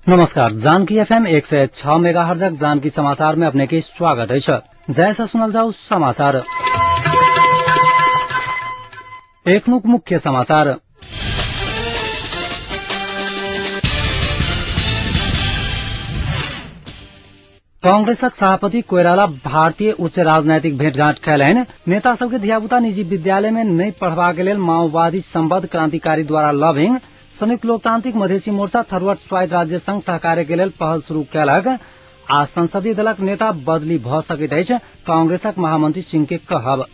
नमस्कार। Janaki FM 106 megahertz Janaki समाचार में अपने के स्वागत है। जैसा सुनल जाऊ समाचार। एक मुख्य समाचार। कांग्रेसक सभापति कोइराला भारतीय उच्च राजनैतिक भेंटघाट कैलैन। नेता सबके धियापुता निजी विद्यालय में नहीं पढ़वाके लेल माओवादी संबद्ध क्रांतिकारी द्वारा लबिंग। संयुक्त लोकतांत्रिक मधेसी मोर्चा थरुवट स्वायत्त राज्य संघ सहकार्य के लेल पहल शुरू कैलक। आ संसदीय दलक नेता बदली भ सकैत अछि, कांग्रेसक महामंत्री सिंह के कहब।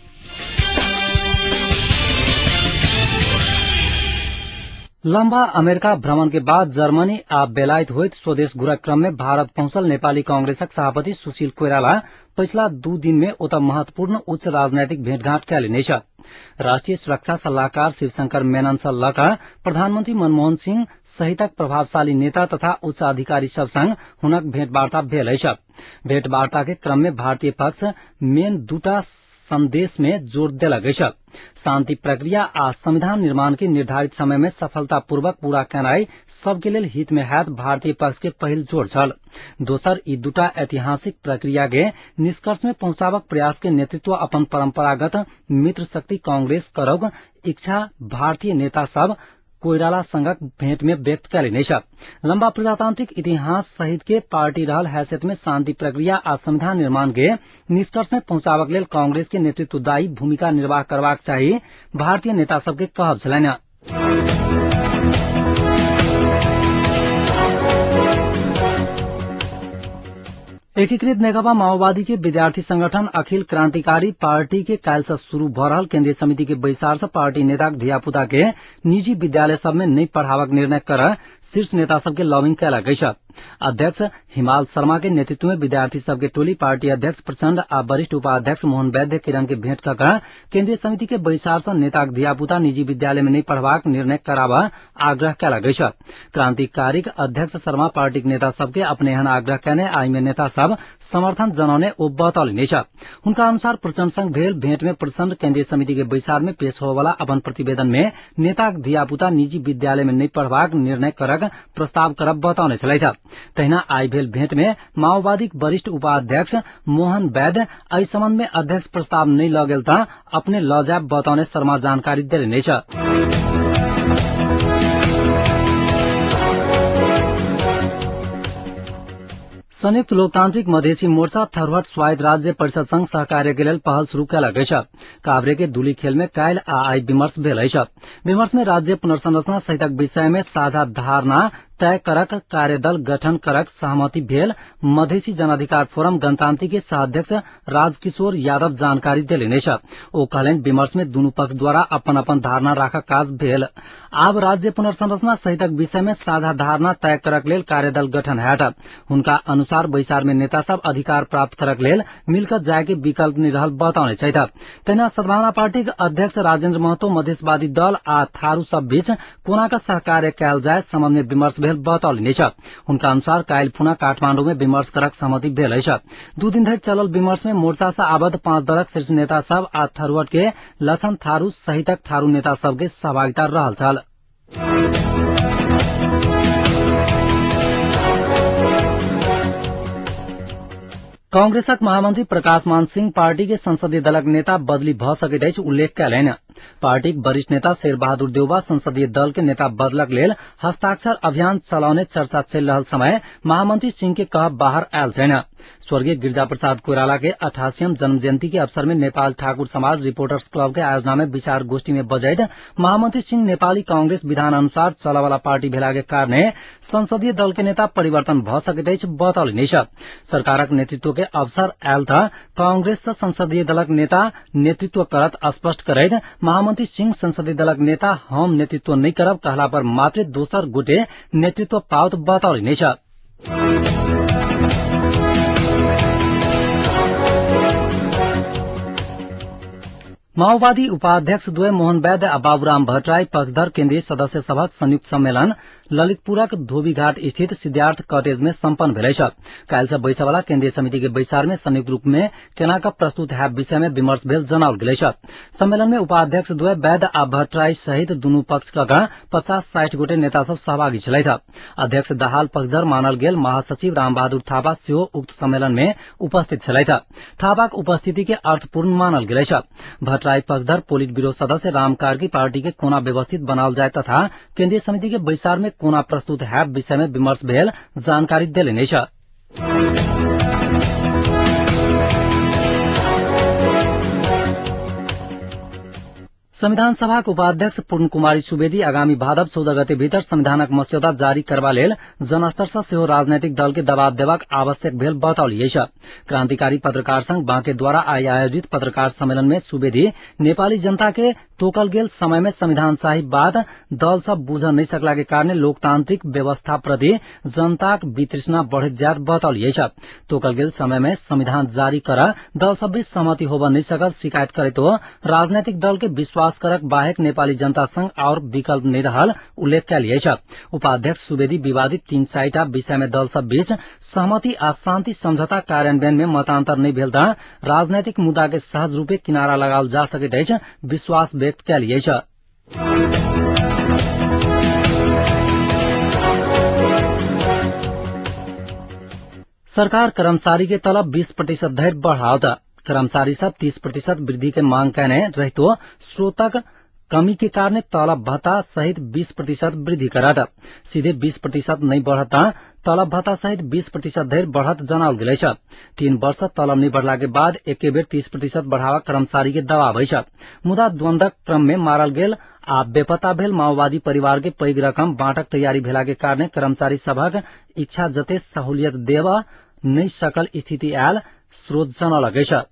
लंबा अमेरिका भ्रमण के बाद जर्मनी आ बेलायत होइत स्वदेश घुरक क्रम में भारत पहुंचल नेपाली कांग्रेसक सभापति सुशील कोइराला पिछला 2 दिन में ओत महत्वपूर्ण उच्च राजनैतिक भेंटघाट कैलिने छ। राष्ट्रिय सुरक्षा सल्लाहकार शिवशंकर मेनन सल्लाहका प्रधानमंत्री मनमोहन सिंह सहितक प्रभावशाली नेता तथा उच्च अधिकारी सब संग हुनक भेंटवार्ता भेल अछि। भेंटवार्ता के क्रम में भारतीय पक्ष मेन दूटा संदेश में जोर देलक अछि। शांति प्रक्रिया आ संविधान निर्माण के निर्धारित समय में सफलतापूर्वक पूरा करनाई सबके लेल हित में हैत भारतीय पक्ष के पहिल जोड़ छल। दोसर ई दूटा ऐतिहासिक प्रक्रिया के निष्कर्ष में पहुंचावक प्रयास के नेतृत्व अपन परंपरागत मित्र शक्ति कांग्रेस करौक इच्छा भारतीय नेता सब कोइराला संगक भेंट में व्यक्त कैलिने छ। लंबा प्रजातांत्रिक इतिहास सहित के पार्टी रहल हैसियत में शांति प्रक्रिया आ संविधान निर्माण के निष्कर्ष में पहुंचावक लेल कांग्रेस के नेतृत्वदायी भूमिका निर्वाह करबाक चाहिए भारतीय नेता सबके कहब छलैन। एकीकृत नेकपा माओवादी के विद्यार्थी संगठन अखिल क्रांतिकारी पार्टी के काल से शुरू भ रहल केंद्रीय समिति के बैसार से पार्टी नेता धियापुता के निजी विद्यालय सब में नहीं पढ़ावक निर्णय कर शीर्ष नेता सबके लॉबिंग कैलक अछि। अध्यक्ष हिमाल शर्मा के नेतृत्व में विद्यार्थी सबके टोली पार्टी अध्यक्ष प्रचंड आ वरिष्ठ उपाध्यक्ष मोहन वैद्य किरण के भेंट कऽ केंद्रीय समिति के बैसार से नेताक धियापुता निजी विद्यालय में नहीं पढ़बाक निर्णय कराबा आग्रह कैलक अछि। क्रांतिकारिक अध्यक्ष शर्मा पार्टी के नेता सबके अपने एहन आग्रह कैने आई में नेता सब समर्थन जनाउने ओ बतौलनि छ। उनका अनुसार प्रचंड संग भेल भेंट में प्रचंड केंद्रीय समिति के बैसार में पेश होवाला अपन प्रतिवेदन में नेताक धियापुता निजी विद्यालय में नहीं पढ़बाक निर्णय करक प्रस्ताव करब बतौने छलैथ। तहिना आई भेल भेंट में माओवादी वरिष्ठ उपाध्यक्ष मोहन वैद्य एहि संबंध में अध्यक्ष प्रस्ताव नहीं ल गेल त अपने ल जाब बतौने शर्मा जानकारी देलनि छ। संयुक्त लोकतांत्रिक मधेसी मोर्चा थरुवट स्वायत्त राज्य परिषद संघ सहकार्य के लेल पहल शुरू कैलक अछि। काभ्रे के दुली खेल में काल्हि आ आई विमर्श भेल अछि। विमर्श में राज्य पुनर्संरचना सहितक विषय में साझा धारणा तय करक कार्यदल गठन करक सहमति भेल मधेसी जन अधिकार फोरम गणतांत्रिक के सहाध्यक्ष राजकिशोर यादव जानकारी देलनि छ। ओ कहलनि विमर्श में दुनू पक्ष द्वारा अपन अपन धारणा राखक काज भेल। आब राज्य पुनर्संरचना सहितक विषय में साझा धारणा तय करक लेल कार्यदल गठन हैत। हुनका अनुसार बैसार में नेता सब अधिकार प्राप्त करक लेल मिलकर जाय के विकल्प नहीं रहल बतौने छथि। तहिना सद्भावना पार्टी के अध्यक्ष राजेन्द्र महतो मधेसवादी दल आ थारू सब बीच कोना का सहकार्य कैल जाय संबंध में विमर्श भेल बतौलनि छ। उनका अनुसार काल्हि पुनः काठमांडू में विमर्श करक सहमति भेल अछि। 2 दिन धरि चलल विमर्श में मोर्चा से आबद्ध 5 दलक शीर्ष नेता सब आ थरुवट के लछन थारू सहितक थारू नेता सब के सहभागिता रहल छल। कांग्रेसक महामंत्री प्रकाश मान सिंह पार्टी के संसदीय दलक नेता बदली भ सकैत अछि उल्लेख कैलनि। पार्टी के वरिष्ठ नेता शेर बहादुर देउबा संसदीय दल के नेता बदलक लेल हस्ताक्षर अभियान चलाउने चर्चा चलि रहल समय महामंत्री सिंह के कहब बाहर आयल छैन। स्वर्गीय गिरिजा प्रसाद कोइराला के 88वीं जन्म जयंती के अवसर में नेपाल ठाकुर समाज रिपोर्टर्स क्लब के आयोजना में विचार गोष्ठी में बजैत महामंत्री सिंह नेपाली कांग्रेस विधान अनुसार चलवाला पार्टी भेला के कारणे संसदीय दल के नेता परिवर्तन भ सकैत अछि बतौलनि छ। सरकारक नेतृत्व के अवसर आयल था कांग्रेस से संसदीय दलक नेता नेतृत्व करत स्पष्ट करैत महामंत्री सिंह संसदीय दलक नेता हम नेतृत्व नहीं करब कहला पर मात्र दोसर गोटे नेतृत्व पावत बतौलनि छ। माओवादी उपाध्यक्ष द्वय मोहन वैद्य आ बाबूराम भट्टराई पक्षधर केंद्रीय सदस्य सभक संयुक्त सम्मेलन ललितपुरक धोबीघाट स्थित सिद्धार्थ कटेज में सम्पन्न भेलै छ। काल्हि से बैसा वाला केन्द्रीय समिति के बैसार में संयुक्त रूप में केना का प्रस्तुत है विषय में विमर्श भेल जनाओल गेलै छ। सम्मेलन में उपाध्यक्ष द्वय वैद आ भट्टराई सहित दुनू पक्ष का 50-60 गोटे नेता सब सहभागी छलैथ। अध्यक्ष दाहाल पक्षधर मानल गेल महासचिव रामबहादुर थापा सेहो उक्त सम्मेलन में उपस्थित छलैथ। थापाक उपस्थिति के अर्थपूर्ण मानल गेलै छ। भट्टराई पक्षधर पोलिट ब्यूरो सदस्य राम कार्की पार्टी के कोना व्यवस्थित बनाओल जाए तथा केन्द्रीय समिति के बैसार में कोना प्रस्तुत है विषय में विमर्श भेल जानकारी देलनि छ। संविधान सभाका उपाध्यक्ष पूर्ण कुमारी सुवेदी आगामी भादव 14 गते भीतर संविधानक मस्यौदा जारी करबा लेल जनस्तर से सेहो राजनैतिक दल के दबाव देबाक आवश्यक भेल बताउलिए छ। क्रांतिकारी पत्रकार संघ बांके द्वारा आई आयोजित पत्रकार सम्मेलन में सुवेदी नेपाली जनता के तोकल गेल समय में संविधान शाही बाद दल सब बुझ नहीं सकला के कारण लोकतांत्रिक व्यवस्था प्रति जनताक वितृष्णा बढ़त जात बताउलिए छ। तोकल गेल समय में संविधान जारी कर दल सब बीच सहमति होब नहीं सकल शिकायत करे तो राजनैतिक दल के विश्वास करक बाहेक नेपाली जनता संघ और विकल्प नहीं रहल उल्लेख कलिए छ। उपाध्यक्ष सुवेदी विवादित 3 साइटा विषय में दल सब बीच सहमति आ शान्ति समझौता कार्यान्वयन में मतान्तर नहीं भेल त राजनैतिक मुद्दा के सहज रूपे किनारा लगाओल जा सकैत अछि विश्वास व्यक्त कलिए छ। सरकार कर्मचारी के तलब 20% धरि बढ़ाओत। कर्मचारी सब 30% वृद्धि के मांग करने रहितो स्रोतक कमी के कारण तलब भत्ता सहित 20% वृद्धि करत। सीधे 20% नहीं बढ़ता तलब भत्ता सहित 20% धरि बढ़त जनाओल गेलै छ। 3 वर्ष तलब नहीं बढ़ला के बाद एके बेर 30% बढ़ावा कर्मचारी के दबाव छ। मुदा द्वंद्वक क्रम में मारल गेल आ बेपत्ता भेल माओवादी परिवार के पैघ रकम बाँटक तैयारी भेला के कारण कर्मचारी सभक इच्छा जते सहूलियत देब नहीं सकल स्थिति आयल स्रोत जनलकै छ।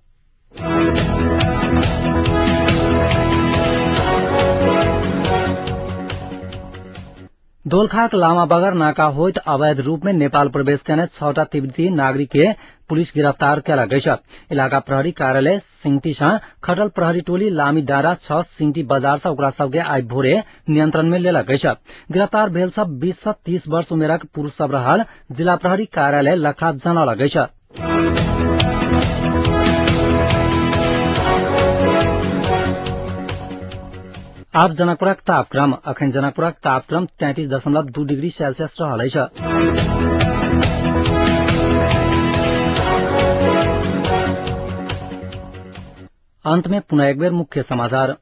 दोलखाक लामा बगर नाका होइत अवैध रूप में नेपाल प्रवेश करने 6टा तिब्बती नागरिक के पुलिस गिरफ्तार कैलकै छ। इलाका प्रहरी कार्यालय सिंगटी से खटल प्रहरी टोली लामी डाँडा 6 सिंगटी बजार से ओकरा सबके आई भोरे नियंत्रण में लेलकै छ। गिरफ्तार भेल सब 20 से 30 वर्ष उमेरक पुरुष सब रहल जिला प्रहरी कार्यालय लखा जनलकै छ। आप जनकपुरक तापक्रम अखन जनकपुरक तापक्रम 33.2 डिग्री सेल्सियस रहलै छ। अंत में पुनः एक बेर मुख्य समाचार।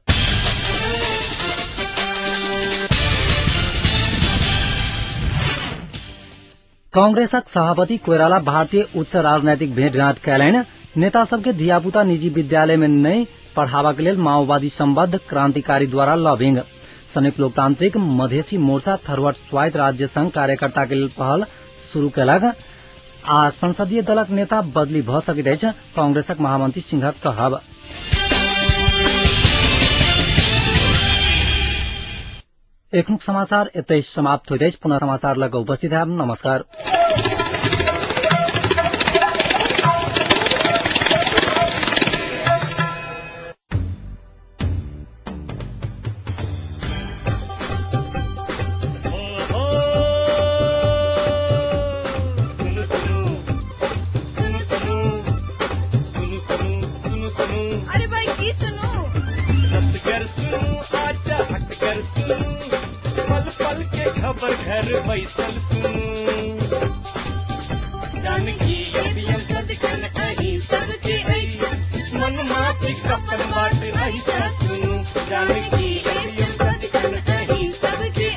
कांग्रेसक सभापति कोइराला भारतीय उच्च राजनैतिक भेंटघाट कैलैन। नेता सबके धियापुता निजी विद्यालय में नहीं पढ़ावा के लेल माओवादी संबद्ध क्रांतिकारी द्वारा लॉबिंग। संयुक्त लोकतांत्रिक मधेसी मोर्चा थरवट स्वायत्त राज्य संघ कार्यकर्ता के लेल पहल शुरू कैलक आ संसदीय दलक नेता बदली भ सकैत अछि कांग्रेसक महामंत्री सिंहक कहब। एखनुक समाचार एतै समाप्त होइत अछि। पुनः समाचार लग उपस्थित है। नमस्कार। घर बैसल जानकी सदकन अही सबके मन माफी कपन बाट ऐसा सुनू जानकी सदकन अही सबके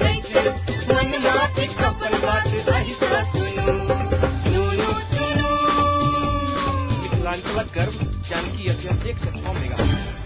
मन माफी कपन बाट ऐसा सुनू सुनू सुनू। मिथिलांचल गर्व जानकी अध्यक्ष 106 मेगा।